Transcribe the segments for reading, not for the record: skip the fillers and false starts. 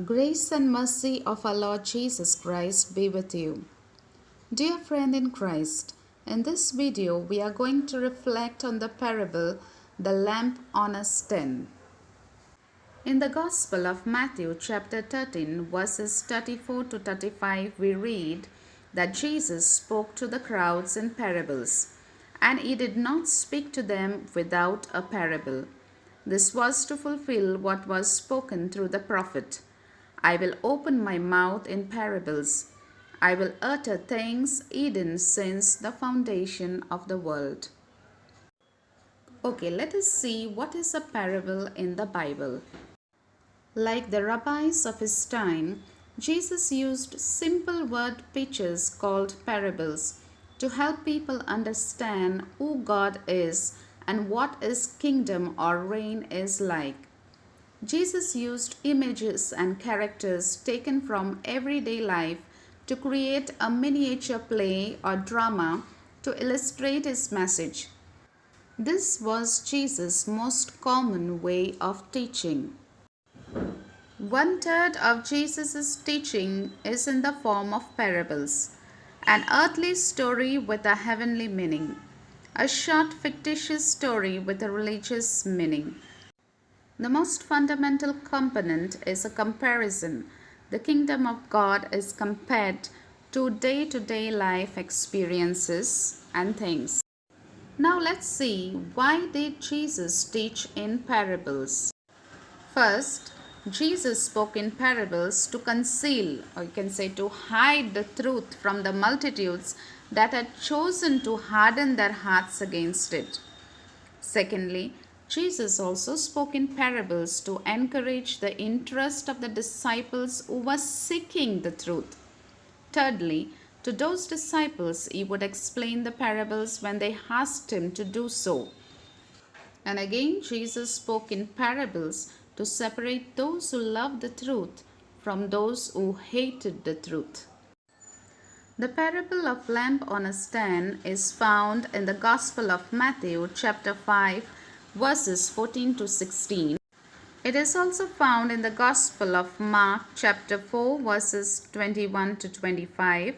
Grace and mercy of our Lord Jesus Christ be with you. Dear friend in Christ, in this video we are going to reflect on the parable, The Lamp on a Stand. In the Gospel of Matthew chapter 13 verses 34 to 35 we read that Jesus spoke to the crowds in parables, and he did not speak to them without a parable. This was to fulfill what was spoken through the prophet. I will open my mouth in parables. I will utter things hidden since the foundation of the world. Okay, let us see what is a parable in the Bible. Like the rabbis of his time, Jesus used simple word pictures called parables to help people understand who God is and what his kingdom or reign is like. Jesus used images and characters taken from everyday life to create a miniature play or drama to illustrate his message. This was Jesus' most common way of teaching. 1/3 of Jesus' teaching is in the form of parables, an earthly story with a heavenly meaning, a short fictitious story with a religious meaning. The most fundamental component is a comparison. The kingdom of God is compared to day-to-day life experiences and things. Now let's see, why did Jesus teach in parables? First, Jesus spoke in parables to conceal, or you can say to hide the truth from the multitudes that had chosen to harden their hearts against it. Secondly, Jesus also spoke in parables to encourage the interest of the disciples who were seeking the truth. Thirdly, to those disciples he would explain the parables when they asked him to do so. And again, Jesus spoke in parables to separate those who loved the truth from those who hated the truth. The parable of lamp on a stand is found in the Gospel of Matthew chapter 5 verses 14 to 16. It is also found in the Gospel of Mark chapter 4 verses 21 to 25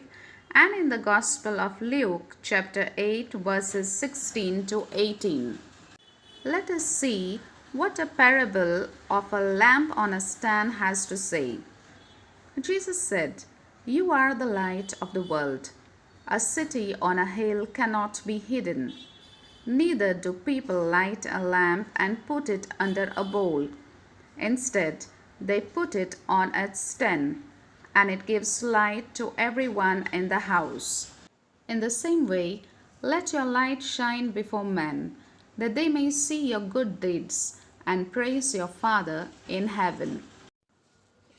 and in the Gospel of Luke chapter 8 verses 16 to 18. Let us see what a parable of a lamp on a stand has to say. Jesus said, "You are the light of the world. A city on a hill cannot be hidden. Neither do people light a lamp and put it under a bowl. Instead, they put it on its stand, and it gives light to everyone in the house. In the same way, let your light shine before men, that they may see your good deeds and praise your Father in heaven."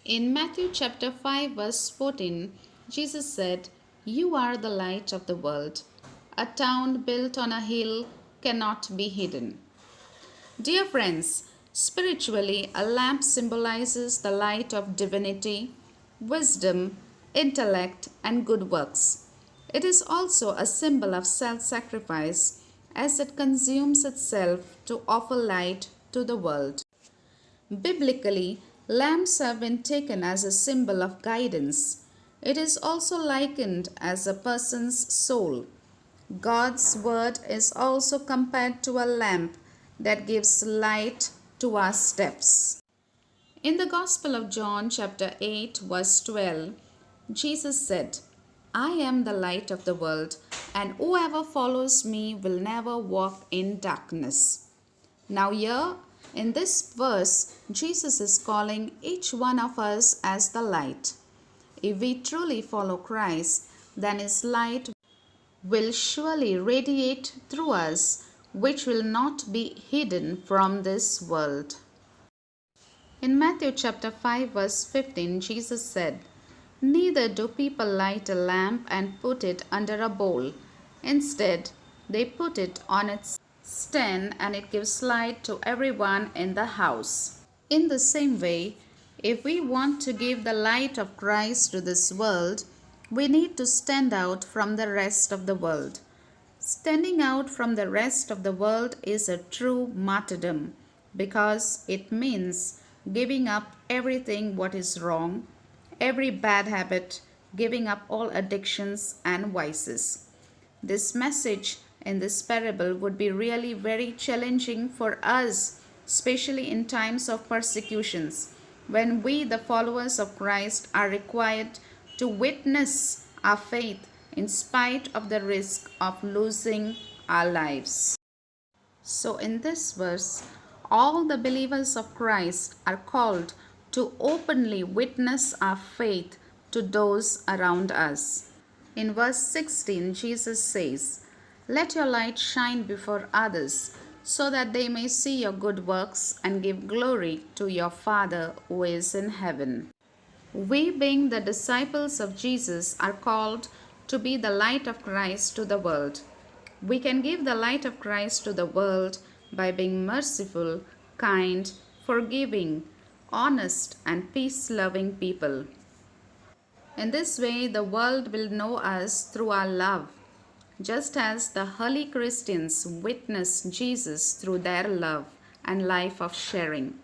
In Matthew chapter 5 verse 14, Jesus said, "You are the light of the world. A town built on a hill cannot be hidden." Dear friends, spiritually, a lamp symbolizes the light of divinity, wisdom, intellect, and good works. It is also a symbol of self-sacrifice as it consumes itself to offer light to the world. Biblically, lamps have been taken as a symbol of guidance. It is also likened as a person's soul. God's word is also compared to a lamp that gives light to our steps. In the Gospel of John chapter 8 verse 12, Jesus said, "I am the light of the world, and whoever follows me will never walk in darkness." Now here in this verse, Jesus is calling each one of us as the light. If we truly follow Christ, then his light will surely radiate through us, which will not be hidden from this world. In Matthew chapter 5 verse 15, Jesus said, "Neither do people light a lamp and put it under a bowl. Instead, they put it on its stand, and it gives light to everyone in the house." In the same way, if we want to give the light of Christ to this world, we need to stand out from the rest of the world. Standing out from the rest of the world is a true martyrdom because it means giving up everything what is wrong, every bad habit, giving up all addictions and vices. This message in this parable would be really very challenging for us, especially in times of persecutions, when we, the followers of Christ, are required to witness our faith in spite of the risk of losing our lives. So, in this verse, all the believers of Christ are called to openly witness our faith to those around us. In verse 16, Jesus says, "Let your light shine before others, so that they may see your good works and give glory to your Father who is in heaven." We, being the disciples of Jesus, are called to be the light of Christ to the world. We can give the light of Christ to the world by being merciful, kind, forgiving, honest, and peace loving people. In this way, the world will know us through our love, just as the early Christians witnessed Jesus through their love and life of sharing.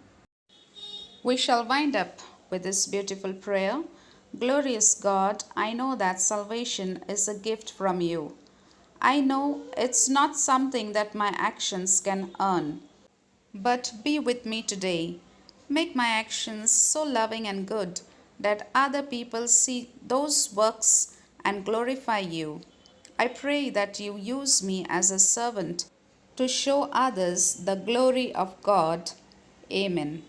We shall wind up with this beautiful prayer. Glorious God, I know that salvation is a gift from you. I know it's not something that my actions can earn. But be with me today. Make my actions so loving and good that other people see those works and glorify you. I pray that you use me as a servant to show others the glory of God. Amen.